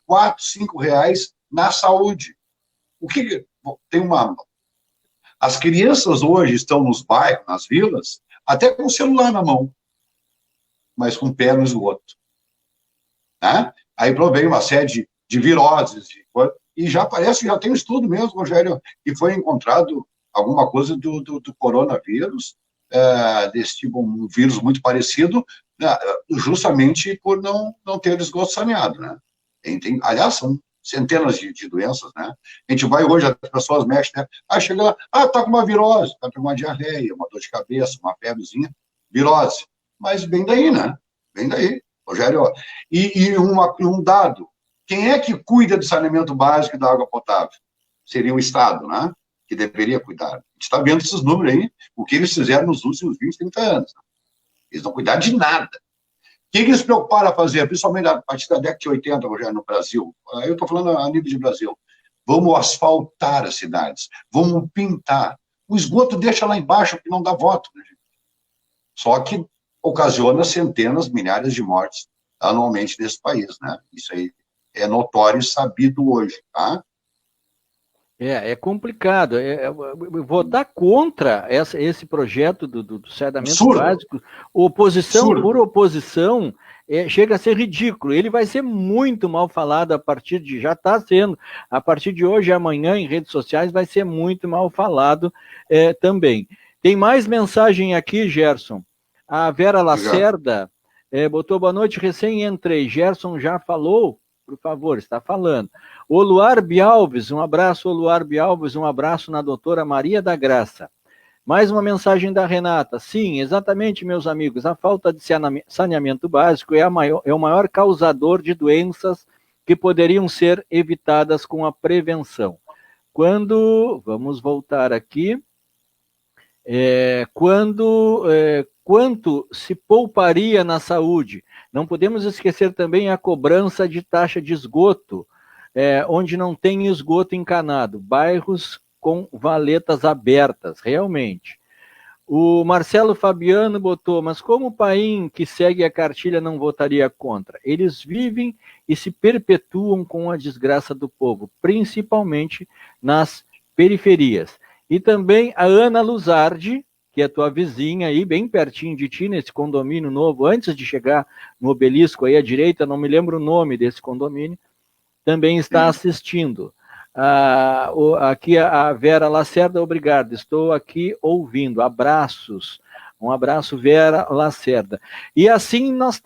4, 5 reais na saúde. O que tem As crianças hoje estão nos bairros, nas vilas, até com o celular na mão, mas com o pé no esgoto. Né? Aí provém uma série de viroses, e já parece que já tem um estudo mesmo, Rogério, que foi encontrado alguma coisa do coronavírus, desse tipo, um vírus muito parecido, justamente por não ter esgoto saneado. Né? Aliás, são centenas de doenças, né? A gente vai hoje, as pessoas mexem, né? Chega lá, tá com uma virose, tá com uma diarreia, uma dor de cabeça, uma febrezinha, virose. Mas vem daí, né? Vem daí, Rogério. E um dado, quem é que cuida do saneamento básico da água potável? Seria o Estado, né? Que deveria cuidar. A gente está vendo esses números aí, o que eles fizeram nos últimos 20, 30 anos. Eles não cuidaram de nada. O que eles se preocuparam a fazer, principalmente a partir da década de 80, Rogério, no Brasil? Eu estou falando a nível de Brasil. Vamos asfaltar as cidades, vamos pintar. O esgoto deixa lá embaixo, porque não dá voto. Né, gente? Só que ocasiona centenas, milhares de mortes anualmente nesse país. Né? Isso aí é notório e sabido hoje, tá? É complicado. Votar contra esse projeto do saneamento Absurdo, básico, oposição por absurdo. oposição, chega a ser ridículo. Ele vai ser muito mal falado a partir de, já está sendo, a partir de hoje e amanhã em redes sociais vai ser muito mal falado também. Tem mais mensagem aqui, Gerson. A Vera Lacerda botou boa noite, recém entrei. Gerson já falou? Por favor, está falando. O Luar Bialves, um abraço, Luar Bialves, um abraço na doutora Maria da Graça. Mais uma mensagem da Renata. Sim, exatamente, meus amigos, a falta de saneamento básico é o maior causador de doenças que poderiam ser evitadas com a prevenção. Vamos voltar aqui, quanto se pouparia na saúde? Não podemos esquecer também a cobrança de taxa de esgoto, onde não tem esgoto encanado, bairros com valetas abertas, realmente. O Marcelo Fabiano botou, mas como o Paim, que segue a cartilha, não votaria contra? Eles vivem e se perpetuam com a desgraça do povo, principalmente nas periferias. E também a Ana Luzardi, que é tua vizinha aí, bem pertinho de ti, nesse condomínio novo, antes de chegar no Obelisco aí à direita, não me lembro o nome desse condomínio, também está assistindo. Aqui a Vera Lacerda, obrigado, estou aqui ouvindo, abraços, um abraço Vera Lacerda. E assim nós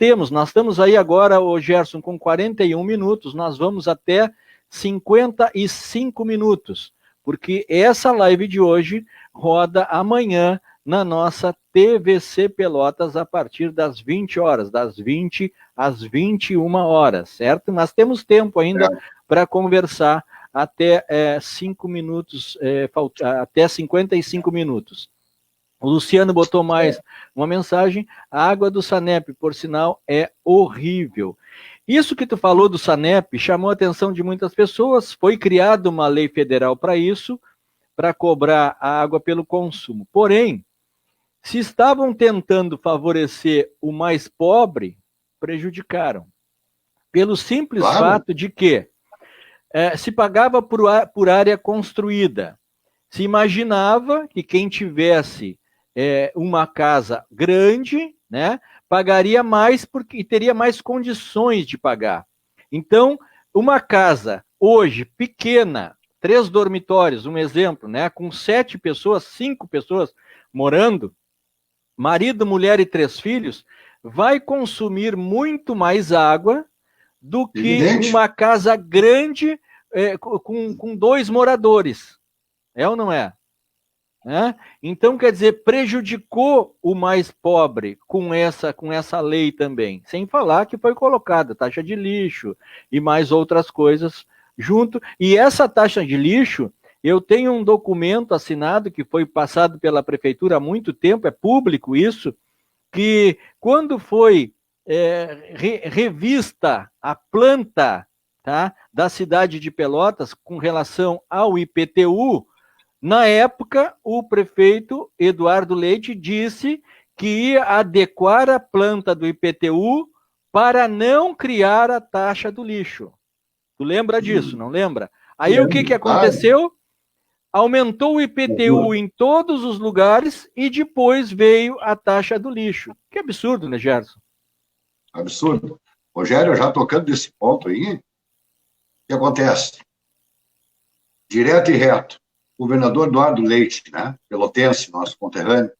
estamos aí agora, o Gerson, com 41 minutos, nós vamos até 55 minutos, porque essa live de hoje roda amanhã na nossa TVC Pelotas a partir das 20 horas, das 20 às 21 horas, certo? Mas temos tempo ainda para conversar até 5 minutos, até 55 minutos. O Luciano botou mais uma mensagem, a água do Sanep, por sinal, é horrível. Isso que tu falou do Sanep chamou a atenção de muitas pessoas, foi criada uma lei federal para isso, para cobrar a água pelo consumo. Porém, se estavam tentando favorecer o mais pobre, prejudicaram. Pelo simples fato de que se pagava por área construída. Se imaginava que quem tivesse uma casa grande, né, pagaria mais e teria mais condições de pagar. Então, uma casa hoje pequena, 3 dormitórios, um exemplo, né, com 7 pessoas, 5 pessoas morando, marido, mulher e 3 filhos, vai consumir muito mais água do que uma casa grande com 2 moradores. É ou não é? Então, quer dizer, prejudicou o mais pobre com essa lei também. Sem falar que foi colocada taxa de lixo e mais outras coisas junto. E essa taxa de lixo, eu tenho um documento assinado que foi passado pela prefeitura há muito tempo, é público isso, que quando foi revista a planta, tá, da cidade de Pelotas com relação ao IPTU, na época o prefeito Eduardo Leite disse que ia adequar a planta do IPTU para não criar a taxa do lixo. Tu lembra disso, não lembra? Aí o que aconteceu? Aumentou o IPTU em todos os lugares e depois veio a taxa do lixo. Que absurdo, né, Gerson? Absurdo. Rogério, já tocando desse ponto aí, o que acontece? Direto e reto, o governador Eduardo Leite, né, pelotense, nosso conterrâneo,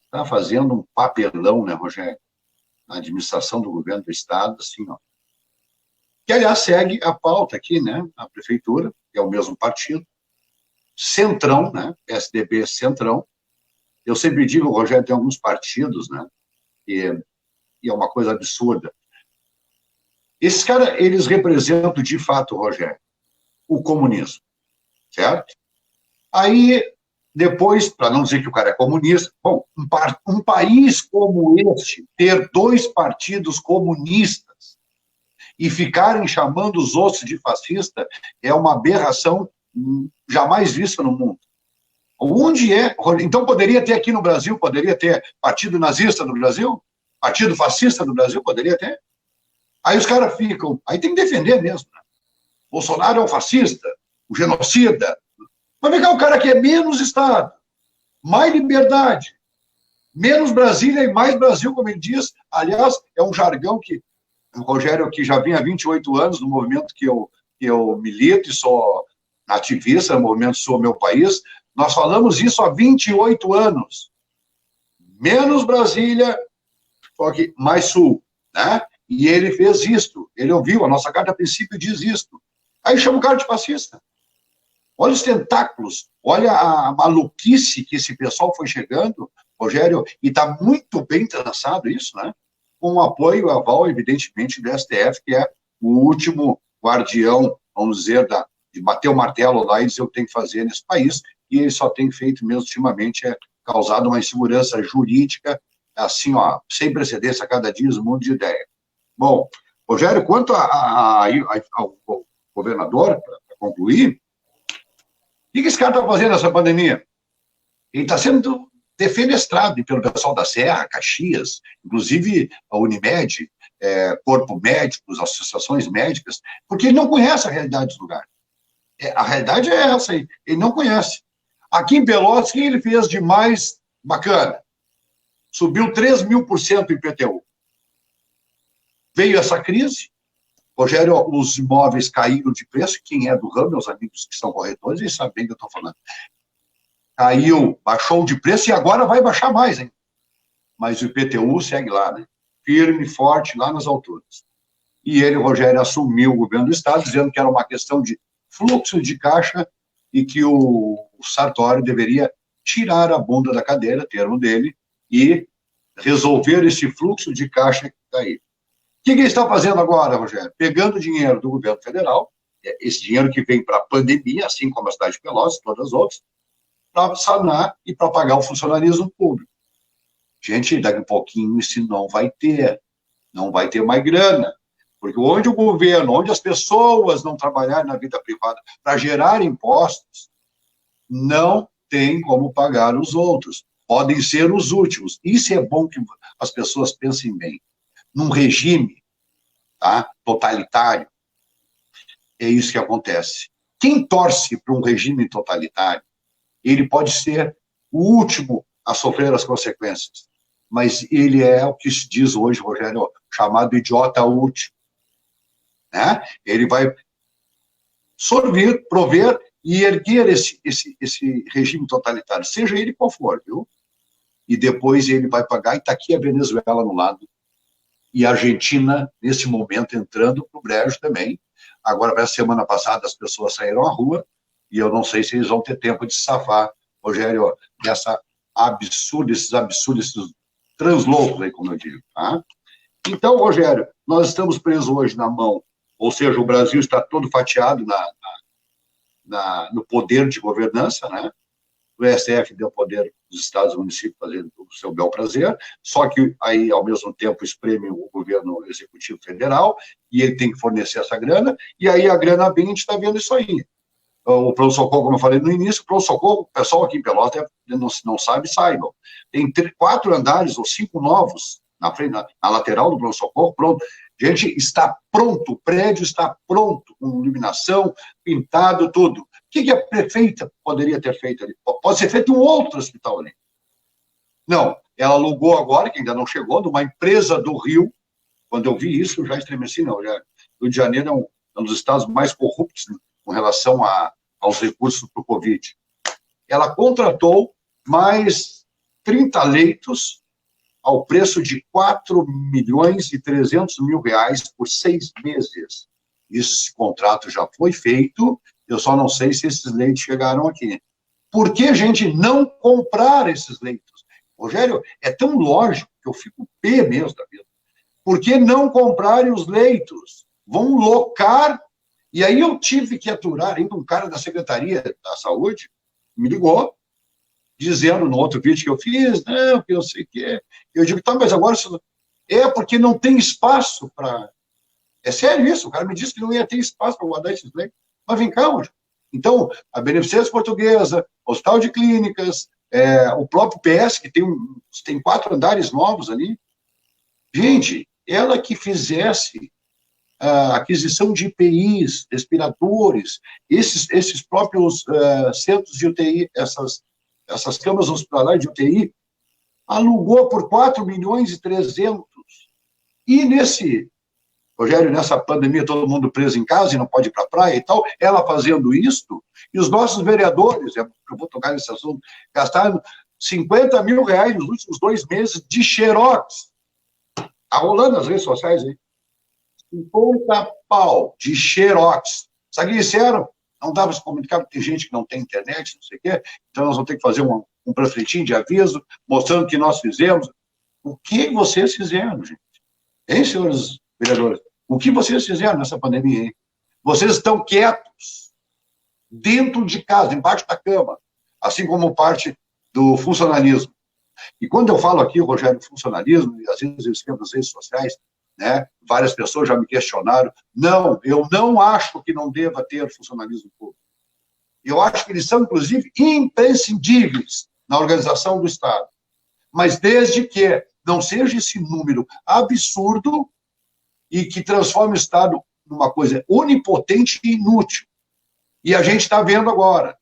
está fazendo um papelão, né, Rogério, na administração do governo do estado, assim, ó, que, aliás, segue a pauta aqui, né, a prefeitura, que é o mesmo partido, Centrão, né, PSDB Centrão. Eu sempre digo, Rogério, tem alguns partidos, né, e é uma coisa absurda. Esses caras, eles representam, de fato, Rogério, o comunismo, certo? Aí, depois, para não dizer que o cara é comunista, bom, um país como este, ter 2 partidos comunistas e ficarem chamando os outros de fascista é uma aberração jamais vista no mundo. Onde é? Então, poderia ter aqui no Brasil, poderia ter partido nazista no Brasil? Partido fascista no Brasil? Poderia ter? Aí os caras ficam... Aí tem que defender mesmo, né? Bolsonaro é um fascista, um genocida. Mas vem cá, o cara que é menos Estado, mais liberdade, menos Brasília e mais Brasil, como ele diz. Aliás, é um jargão que o Rogério, que já vinha há 28 anos no movimento que eu milito e sou ativista no movimento Sou Meu País, nós falamos isso há 28 anos. Menos Brasília, só que mais Sul, né? E ele fez isto, ele ouviu, a nossa carta a princípio diz isto. Aí chama o cara de fascista. Olha os tentáculos, olha a maluquice que esse pessoal foi chegando, Rogério, e está muito bem traçado isso, né? Com o apoio, aval, evidentemente, do STF, que é o último guardião, vamos dizer, de bater o martelo lá e dizer o que tem que fazer nesse país, e ele só tem feito mesmo, ultimamente, causado uma insegurança jurídica, assim, ó, sem precedência, a cada dia, um mundo de ideia. Bom, Rogério, quanto ao governador, para concluir, o que esse cara está fazendo nessa pandemia? Ele está sendo defenestrado pelo pessoal da Serra, Caxias, inclusive a Unimed, Corpo Médicos, associações médicas, porque ele não conhece a realidade do lugar. A realidade é essa aí, ele não conhece. Aqui em Pelotas, o que ele fez de mais bacana? Subiu 3.000% o IPTU. Veio essa crise, Rogério, os imóveis caíram de preço, quem é do ramo, meus amigos que são corretores, eles sabem bem o que eu estou falando. Caiu, baixou de preço e agora vai baixar mais, hein? Mas o IPTU segue lá, né? Firme, forte, lá nas alturas. E ele, Rogério, assumiu o governo do Estado, dizendo que era uma questão de fluxo de caixa e que o Sartori deveria tirar a bunda da cadeira, termo dele, e resolver esse fluxo de caixa que caiu. O que ele está fazendo agora, Rogério? Pegando dinheiro do governo federal, esse dinheiro que vem para a pandemia, assim como a cidade de Pelotas e todas as outras, para sanar e para pagar o funcionalismo público. Gente, daqui a pouquinho isso não vai ter mais grana, porque onde o governo, onde as pessoas não trabalharem na vida privada para gerar impostos, não tem como pagar os outros, podem ser os últimos. Isso é bom que as pessoas pensem bem. Num regime, tá, totalitário, é isso que acontece. Quem torce para um regime totalitário, ele pode ser o último a sofrer as consequências, mas ele é o que se diz hoje, Rogério, chamado idiota útil. Né? Ele vai sorver, prover e erguer esse regime totalitário, seja ele qual for, viu? E depois ele vai pagar, e está aqui a Venezuela no lado, e a Argentina, nesse momento, entrando para o brejo também. Agora, para a semana passada, as pessoas saíram à rua, e eu não sei se eles vão ter tempo de se safar, Rogério, esses absurdos, esses transloucos aí, como eu digo. Tá? Então, Rogério, nós estamos presos hoje na mão, ou seja, o Brasil está todo fatiado no poder de governança, né? O STF deu poder dos estados e municípios fazendo o seu bel prazer, só que aí, ao mesmo tempo, espreme o governo executivo federal, e ele tem que fornecer essa grana, e aí a grana vem, a gente está vendo isso aí. O pronto-socorro, como eu falei no início, o pronto-socorro, o pessoal aqui em Pelotas não sabe, saibam. Tem 4 andares ou 5 novos na frente, na lateral do pronto-socorro, pronto. Gente, está pronto, o prédio está pronto, com iluminação, pintado, tudo. O que a prefeita poderia ter feito ali? Pode ser feito um outro hospital ali. Não, ela alugou agora, que ainda não chegou, de uma empresa do Rio. Quando eu vi isso, eu já estremeci, não. Rio de Janeiro é um dos estados mais corruptos, né, com relação aos recursos para o Covid. Ela contratou mais 30 leitos ao preço de R$4.300.000 por 6 meses. Esse contrato já foi feito, eu só não sei se esses leitos chegaram aqui. Por que a gente não comprar esses leitos? Rogério, é tão lógico que eu fico pé mesmo da vida. Por que não comprarem os leitos? Vão locar. E aí eu tive que aturar, ainda um cara da Secretaria da Saúde me ligou, dizendo no outro vídeo que eu fiz, não, que eu sei que é. Eu digo, tá, mas agora é porque não tem espaço para... É sério isso, o cara me disse que não ia ter espaço para guardar esses leitos. Mas vem cá, hoje. Então, a Beneficência Portuguesa, Hospital de Clínicas, o próprio PS, que tem 4 andares novos ali. Gente, ela que fizesse aquisição de EPIs, respiradores, esses próprios centros de UTI, essas camas hospitalares de UTI, alugou por 4.300.000. E Rogério, nessa pandemia, todo mundo preso em casa e não pode ir para a praia e tal, ela fazendo isso, e os nossos vereadores, eu vou tocar nesse assunto, gastaram 50 mil reais nos últimos 2 meses de xerox. Está rolando nas redes sociais aí. 50 pau de xerox. Sabe o que disseram? Não dá para se comunicar, porque tem gente que não tem internet, não sei o quê, então nós vamos ter que fazer um panfletinho de aviso, mostrando que nós fizemos. O que vocês fizeram, gente? Hein, senhores vereadores? O que vocês fizeram nessa pandemia, hein? Vocês estão quietos, dentro de casa, embaixo da cama, assim como parte do funcionalismo. E quando eu falo aqui, Rogério, funcionalismo, e às vezes eu escrevo nas redes sociais, né, várias pessoas já me questionaram, não, eu não acho que não deva ter funcionalismo público. Eu acho que eles são, inclusive, imprescindíveis na organização do Estado. Mas desde que não seja esse número absurdo e que transforme o Estado numa coisa onipotente e inútil. E a gente está vendo agora.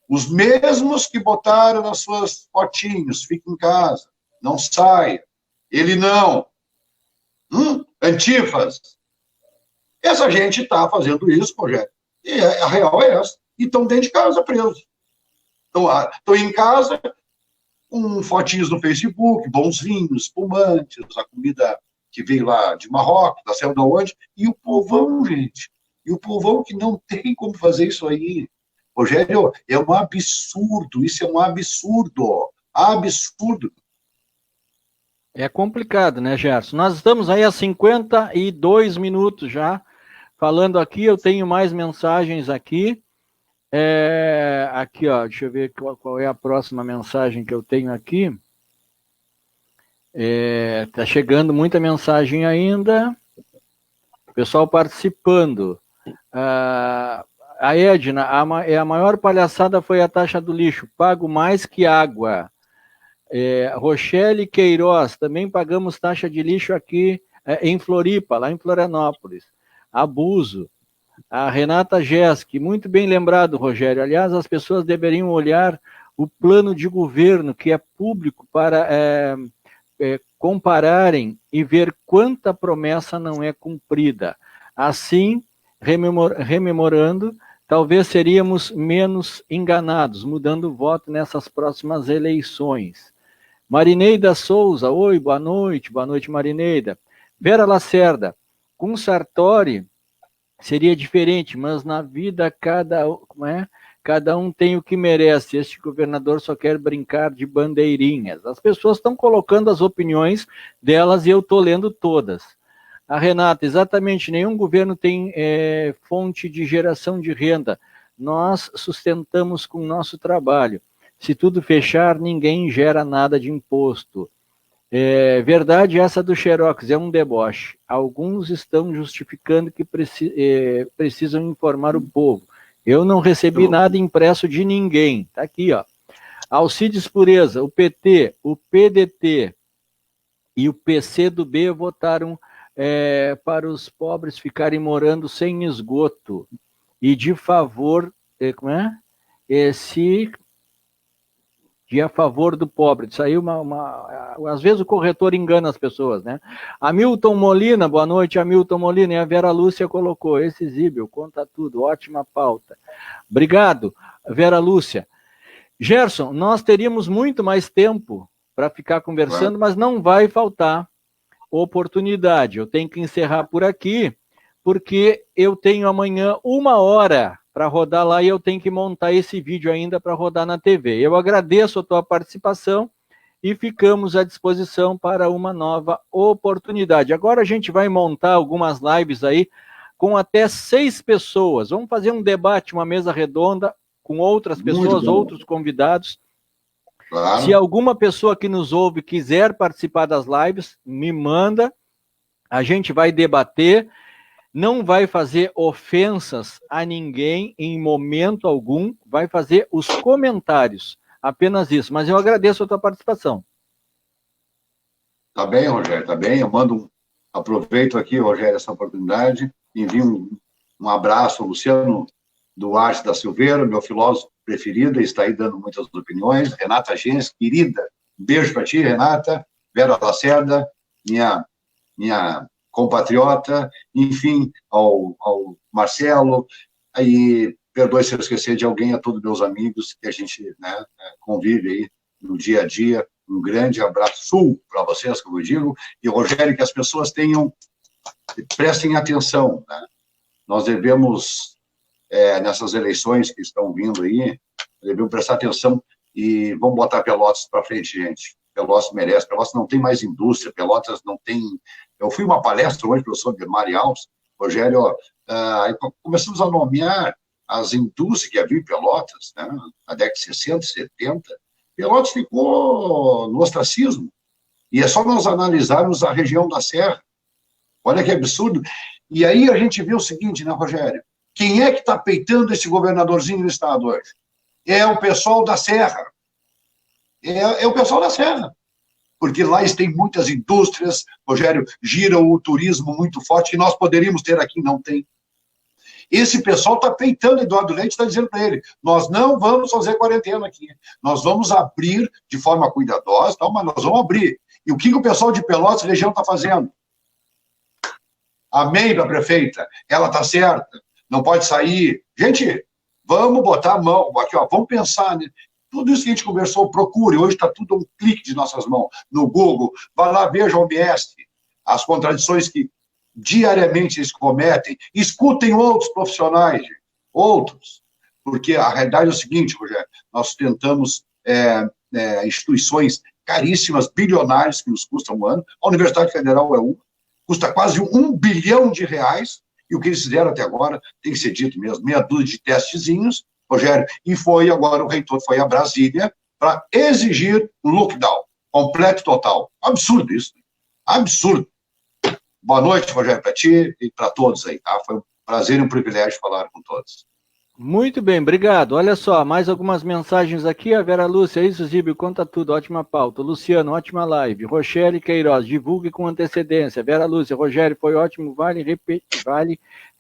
Os mesmos que botaram nas suas fotinhos, fica em casa, não saia. Ele não. Antifas. Essa gente está fazendo isso, Rogério. E a real é essa. E estão dentro de casa presos. Estão em casa com fotinhos no Facebook, bons vinhos, espumantes, a comida que veio lá de Marrocos, da céu da onde, e o povão, gente. E o povão que não tem como fazer isso aí. Rogério, é um absurdo, isso é um absurdo. Absurdo. É complicado, né, Gerson? Nós estamos aí há 52 minutos já falando aqui, eu tenho mais mensagens aqui. Aqui, ó, deixa eu ver qual é a próxima mensagem que eu tenho aqui. Tá chegando muita mensagem ainda. Pessoal participando. A Edna, a maior palhaçada foi a taxa do lixo. Pago mais que água. Rochelle Queiroz, também pagamos taxa de lixo aqui em Floripa, lá em Florianópolis. Abuso. A Renata Jesk, muito bem lembrado, Rogério. Aliás, as pessoas deveriam olhar o plano de governo, que é público, para compararem e ver quanta promessa não é cumprida. Assim, rememorando, talvez seríamos menos enganados, mudando o voto nessas próximas eleições. Marineida Souza, oi, boa noite, Marineida. Vera Lacerda, com Sartori seria diferente, mas na vida cada um tem o que merece. Este governador só quer brincar de bandeirinhas. As pessoas estão colocando as opiniões delas e eu estou lendo todas. A Renata, exatamente, nenhum governo tem fonte de geração de renda. Nós sustentamos com o nosso trabalho. Se tudo fechar, ninguém gera nada de imposto. Verdade essa do Xerox, é um deboche. Alguns estão justificando que precisam informar o povo. Eu não recebi nada impresso de ninguém. Está aqui, ó. Alcides Pureza, o PT, o PDT e o PCdoB votaram para os pobres ficarem morando sem esgoto e de favor, de a favor do pobre. Saiu às vezes o corretor engana as pessoas, né? Hamilton Molina, boa noite, Hamilton Molina, e a Vera Lúcia colocou, esse exíbio, conta tudo, ótima pauta. Obrigado, Vera Lúcia. Gerson, nós teríamos muito mais tempo para ficar conversando, mas não vai faltar oportunidade. Eu tenho que encerrar por aqui, porque eu tenho amanhã 1 hora para rodar lá e eu tenho que montar esse vídeo ainda para rodar na TV. Eu agradeço a tua participação e ficamos à disposição para uma nova oportunidade. Agora a gente vai montar algumas lives aí com até 6 pessoas. Vamos fazer um debate, uma mesa redonda com outras pessoas, outros convidados. Claro. Se alguma pessoa que nos ouve quiser participar das lives, me manda, a gente vai debater. Não vai fazer ofensas a ninguém em momento algum, vai fazer os comentários, apenas isso. Mas eu agradeço a tua participação. Tá bem, Rogério, tá bem. Eu mando Aproveito aqui, Rogério, essa oportunidade, envio um abraço ao Luciano Duarte da Silveira, meu filósofo preferido, está aí dando muitas opiniões, Renata Gens, querida, um beijo para ti, Renata, Vera Lacerda, minha compatriota, enfim, ao Marcelo, aí, perdoe se eu esquecer de alguém, a todos meus amigos que a gente, né, convive aí no dia a dia. Um grande abraço para vocês, como eu digo, e, Rogério, que as pessoas prestem atenção, né? Nós devemos, nessas eleições que estão vindo aí, devemos prestar atenção e vamos botar Pelotas para frente, gente. Pelotas merece, Pelotas não tem mais indústria, Pelotas não tem... Eu fui uma palestra hoje, professor Mari Alves, Rogério, começamos a nomear as indústrias que havia em Pelotas, né, na década de 60, 70, Pelotas ficou no ostracismo. E é só nós analisarmos a região da Serra. Olha que absurdo. E aí a gente vê o seguinte, né, Rogério? Quem é que está peitando esse governadorzinho do estado hoje? É o pessoal da Serra. É o pessoal da Serra. Porque lá eles têm muitas indústrias, Rogério, gira o turismo muito forte, que nós poderíamos ter aqui, não tem. Esse pessoal está peitando Eduardo Leite, está dizendo para ele, nós não vamos fazer quarentena aqui, nós vamos abrir de forma cuidadosa, tal, mas nós vamos abrir. E o que o pessoal de Pelotas, região, está fazendo? Amém para a prefeita, ela está certa, não pode sair. Gente, vamos botar a mão, aqui, ó, vamos pensar, né? Tudo isso que a gente conversou, procure, hoje está tudo a um clique de nossas mãos, no Google, vai lá, veja o OMS, as contradições que diariamente eles cometem, escutem outros profissionais, gente, outros, porque a realidade é o seguinte, Rogério, nós tentamos instituições caríssimas, bilionárias, que nos custam um ano, a Universidade Federal é uma, custa quase R$1 bilhão, e o que eles fizeram até agora, tem que ser dito mesmo, meia dúzia de testezinhos, Rogério, e agora o reitor foi a Brasília para exigir um lockdown completo, total. Absurdo isso, absurdo. Boa noite, Rogério, para ti e para todos aí, tá? Foi um prazer e um privilégio falar com todos. Muito bem, obrigado. Olha só, mais algumas mensagens aqui. A Vera Lúcia, isso, Zíbio, conta tudo, ótima pauta. Luciano, ótima live. Rochelle Queiroz, divulgue com antecedência. Vera Lúcia, Rogério, foi ótimo, vale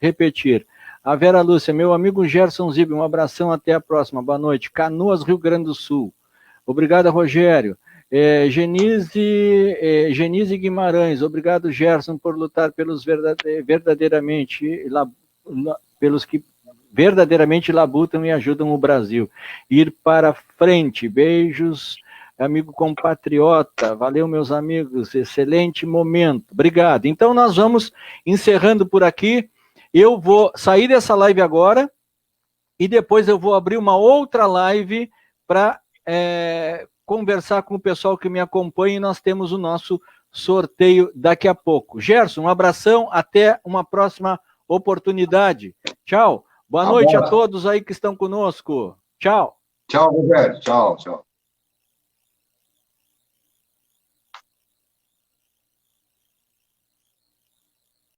repetir. A Vera Lúcia, meu amigo Gerson Zíbio, um abração, até a próxima, boa noite. Canoas, Rio Grande do Sul. Obrigado, Rogério. Genise Guimarães, obrigado, Gerson, por lutar pelos pelos que verdadeiramente labutam e ajudam o Brasil. Ir para frente, beijos, amigo compatriota, valeu, meus amigos, excelente momento, obrigado. Então, nós vamos encerrando por aqui, eu vou sair dessa live agora, e depois eu vou abrir uma outra live para... conversar com o pessoal que me acompanha e nós temos o nosso sorteio daqui a pouco. Gerson, um abração, até uma próxima oportunidade. Tchau. Boa noite a todos aí que estão conosco. Tchau. Tchau, Roberto. Tchau, tchau.